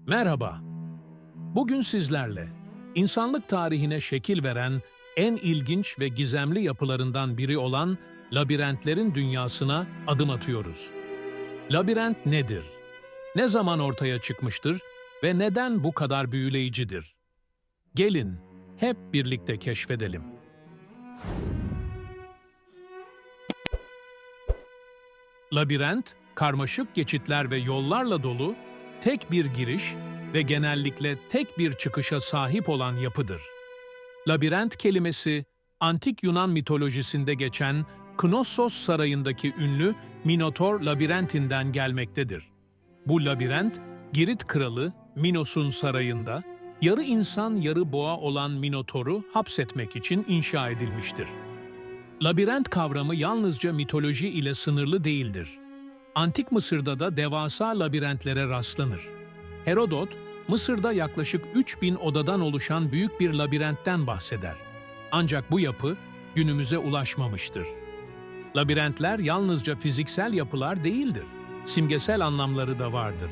Merhaba. Bugün sizlerle insanlık tarihine şekil veren en ilginç ve gizemli yapılarından biri olan labirentlerin dünyasına adım atıyoruz. Labirent nedir? Ne zaman ortaya çıkmıştır ve neden bu kadar büyüleyicidir? Gelin hep birlikte keşfedelim. Labirent, karmaşık geçitler ve yollarla dolu, tek bir giriş ve genellikle tek bir çıkışa sahip olan yapıdır. Labirent kelimesi, antik Yunan mitolojisinde geçen Knossos sarayındaki ünlü Minotor labirentinden gelmektedir. Bu labirent, Girit kralı Minos'un sarayında, yarı insan yarı boğa olan Minotor'u hapsetmek için inşa edilmiştir. Labirent kavramı yalnızca mitoloji ile sınırlı değildir. Antik Mısır'da da devasa labirentlere rastlanır. Herodot, Mısır'da yaklaşık 3000 odadan oluşan büyük bir labirentten bahseder. Ancak bu yapı günümüze ulaşmamıştır. Labirentler yalnızca fiziksel yapılar değildir. Simgesel anlamları da vardır.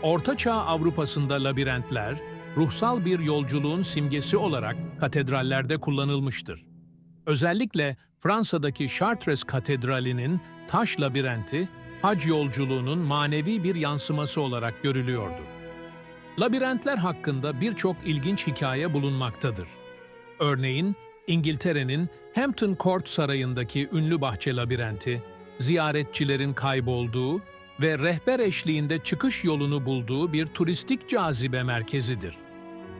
Orta Çağ Avrupa'sında labirentler, ruhsal bir yolculuğun simgesi olarak katedrallerde kullanılmıştır. Özellikle Fransa'daki Chartres Katedrali'nin taş labirenti, hac yolculuğunun manevi bir yansıması olarak görülüyordu. Labirentler hakkında birçok ilginç hikaye bulunmaktadır. Örneğin, İngiltere'nin Hampton Court Sarayı'ndaki ünlü bahçe labirenti, ziyaretçilerin kaybolduğu ve rehber eşliğinde çıkış yolunu bulduğu bir turistik cazibe merkezidir.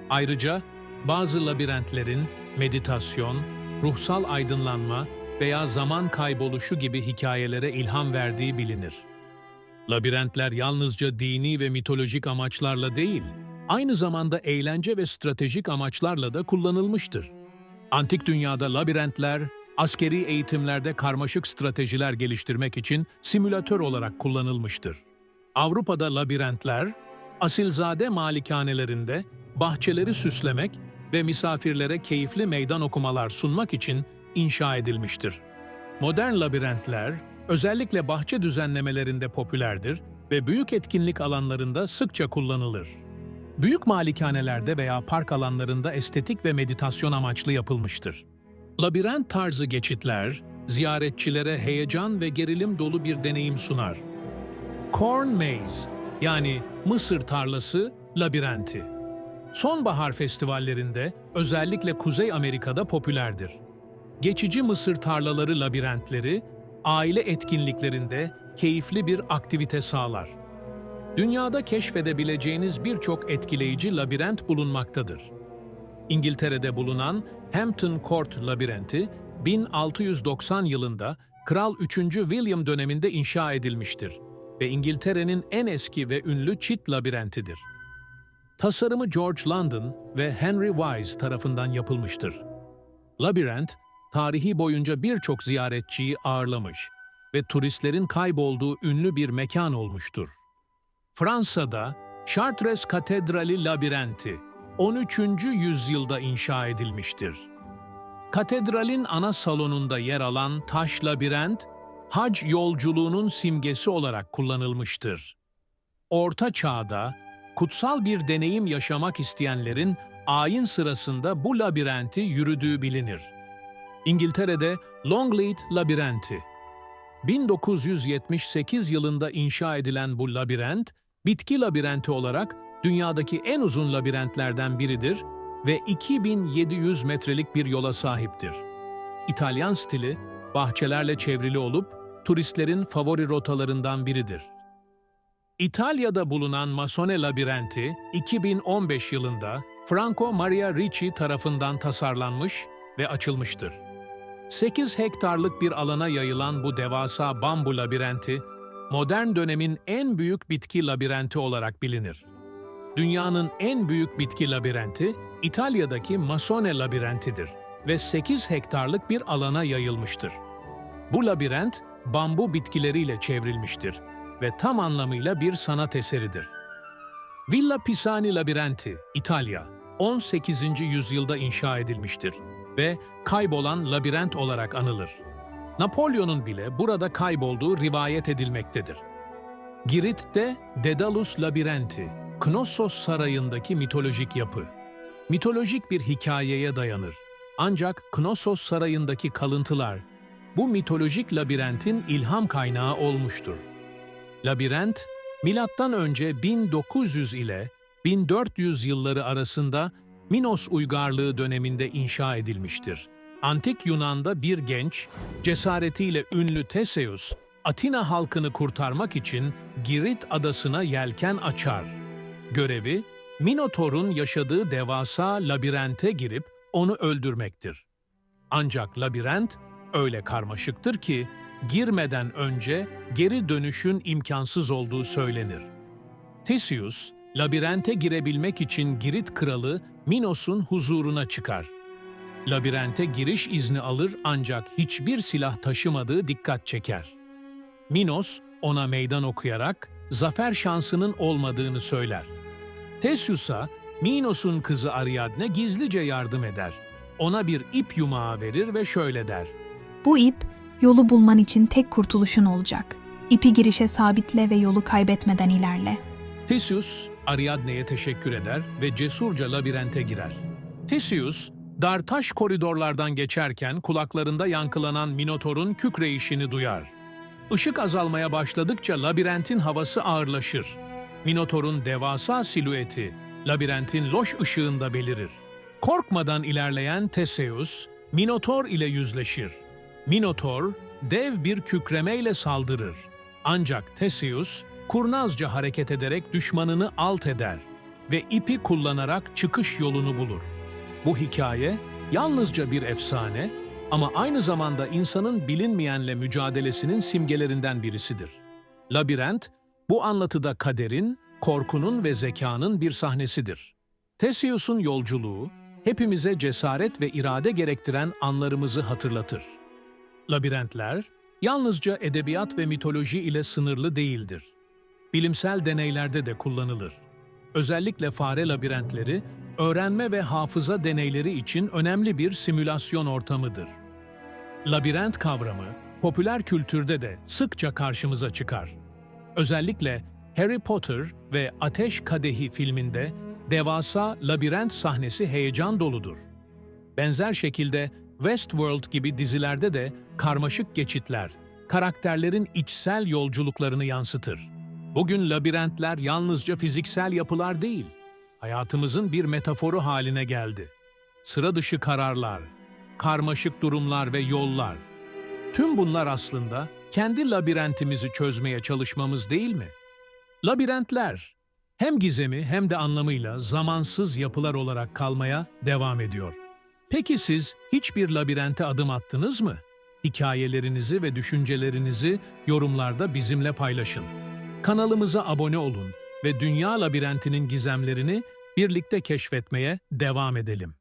Ayrıca bazı labirentlerin meditasyon, ruhsal aydınlanma veya zaman kayboluşu gibi hikayelere ilham verdiği bilinir. Labirentler yalnızca dini ve mitolojik amaçlarla değil, aynı zamanda eğlence ve stratejik amaçlarla da kullanılmıştır. Antik dünyada labirentler, askeri eğitimlerde karmaşık stratejiler geliştirmek için simülatör olarak kullanılmıştır. Avrupa'da labirentler, asilzade malikanelerinde bahçeleri süslemek ve misafirlere keyifli meydan okumalar sunmak için inşa edilmiştir. Modern labirentler, özellikle bahçe düzenlemelerinde popülerdir ve büyük etkinlik alanlarında sıkça kullanılır. Büyük malikanelerde veya park alanlarında estetik ve meditasyon amaçlı yapılmıştır. Labirent tarzı geçitler, ziyaretçilere heyecan ve gerilim dolu bir deneyim sunar. Corn Maze, yani Mısır tarlası labirenti. Sonbahar festivallerinde, özellikle Kuzey Amerika'da popülerdir. Geçici mısır tarlaları labirentleri, aile etkinliklerinde keyifli bir aktivite sağlar. Dünyada keşfedebileceğiniz birçok etkileyici labirent bulunmaktadır. İngiltere'de bulunan Hampton Court labirenti, 1690 yılında Kral 3. William döneminde inşa edilmiştir ve İngiltere'nin en eski ve ünlü çit labirentidir. Tasarımı George London ve Henry Wise tarafından yapılmıştır. Labirent, tarihi boyunca birçok ziyaretçiyi ağırlamış ve turistlerin kaybolduğu ünlü bir mekan olmuştur. Fransa'da Chartres Katedrali labirenti 13. yüzyılda inşa edilmiştir. Katedralin ana salonunda yer alan taş labirent, hac yolculuğunun simgesi olarak kullanılmıştır. Orta Çağ'da kutsal bir deneyim yaşamak isteyenlerin ayin sırasında bu labirenti yürüdüğü bilinir. İngiltere'de Longleat labirenti. 1978 yılında inşa edilen bu labirent, bitki labirenti olarak dünyadaki en uzun labirentlerden biridir ve 2700 metrelik bir yola sahiptir. İtalyan stili, bahçelerle çevrili olup turistlerin favori rotalarından biridir. İtalya'da bulunan Masone labirenti, 2015 yılında Franco Maria Ricci tarafından tasarlanmış ve açılmıştır. 8 hektarlık bir alana yayılan bu devasa bambu labirenti, modern dönemin en büyük bitki labirenti olarak bilinir. Dünyanın en büyük bitki labirenti, İtalya'daki Masone labirentidir ve 8 hektarlık bir alana yayılmıştır. Bu labirent, bambu bitkileriyle çevrilmiştir ve tam anlamıyla bir sanat eseridir. Villa Pisani labirenti, İtalya, 18. yüzyılda inşa edilmiştir ve kaybolan labirent olarak anılır. Napolyon'un bile burada kaybolduğu rivayet edilmektedir. Girit'te Dedalus labirenti, Knossos Sarayı'ndaki mitolojik yapı. Mitolojik bir hikayeye dayanır. Ancak Knossos Sarayı'ndaki kalıntılar, bu mitolojik labirentin ilham kaynağı olmuştur. Labirent, M.Ö. 1900 ile 1400 yılları arasında Minos uygarlığı döneminde inşa edilmiştir. Antik Yunan'da bir genç, cesaretiyle ünlü Theseus, Atina halkını kurtarmak için Girit adasına yelken açar. Görevi, Minotor'un yaşadığı devasa labirente girip onu öldürmektir. Ancak labirent öyle karmaşıktır ki, girmeden önce geri dönüşün imkansız olduğu söylenir. Theseus, labirente girebilmek için Girit kralı Minos'un huzuruna çıkar. Labirente giriş izni alır ancak hiçbir silah taşımadığı dikkat çeker. Minos, ona meydan okuyarak zafer şansının olmadığını söyler. Theseus'a Minos'un kızı Ariadne gizlice yardım eder. Ona bir ip yumağı verir ve şöyle der: Bu ip, yolu bulman için tek kurtuluşun olacak. İpi girişe sabitle ve yolu kaybetmeden ilerle. Theseus, Ariadne'ye teşekkür eder ve cesurca labirente girer. Theseus, dar taş koridorlardan geçerken kulaklarında yankılanan Minotor'un kükreyişini duyar. Işık azalmaya başladıkça labirentin havası ağırlaşır. Minotor'un devasa silüeti, labirentin loş ışığında belirir. Korkmadan ilerleyen Theseus, Minotor ile yüzleşir. Minotor, dev bir kükremeyle saldırır. Ancak Theseus, kurnazca hareket ederek düşmanını alt eder ve ipi kullanarak çıkış yolunu bulur. Bu hikaye yalnızca bir efsane ama aynı zamanda insanın bilinmeyenle mücadelesinin simgelerinden birisidir. Labirent, bu anlatıda kaderin, korkunun ve zekanın bir sahnesidir. Theseus'un yolculuğu, hepimize cesaret ve irade gerektiren anlarımızı hatırlatır. Labirentler, yalnızca edebiyat ve mitoloji ile sınırlı değildir. Bilimsel deneylerde de kullanılır. Özellikle fare labirentleri, öğrenme ve hafıza deneyleri için önemli bir simülasyon ortamıdır. Labirent kavramı, popüler kültürde de sıkça karşımıza çıkar. Özellikle Harry Potter ve Ateş Kadehi filminde devasa labirent sahnesi heyecan doludur. Benzer şekilde Westworld gibi dizilerde de karmaşık geçitler, karakterlerin içsel yolculuklarını yansıtır. Bugün labirentler yalnızca fiziksel yapılar değil, hayatımızın bir metaforu haline geldi. Sıra dışı kararlar, karmaşık durumlar ve yollar. Tüm bunlar aslında kendi labirentimizi çözmeye çalışmamız değil mi? Labirentler, hem gizemi hem de anlamıyla zamansız yapılar olarak kalmaya devam ediyor. Peki siz hiçbir labirente adım attınız mı? Hikayelerinizi ve düşüncelerinizi yorumlarda bizimle paylaşın. Kanalımıza abone olun ve dünya labirentinin gizemlerini birlikte keşfetmeye devam edelim.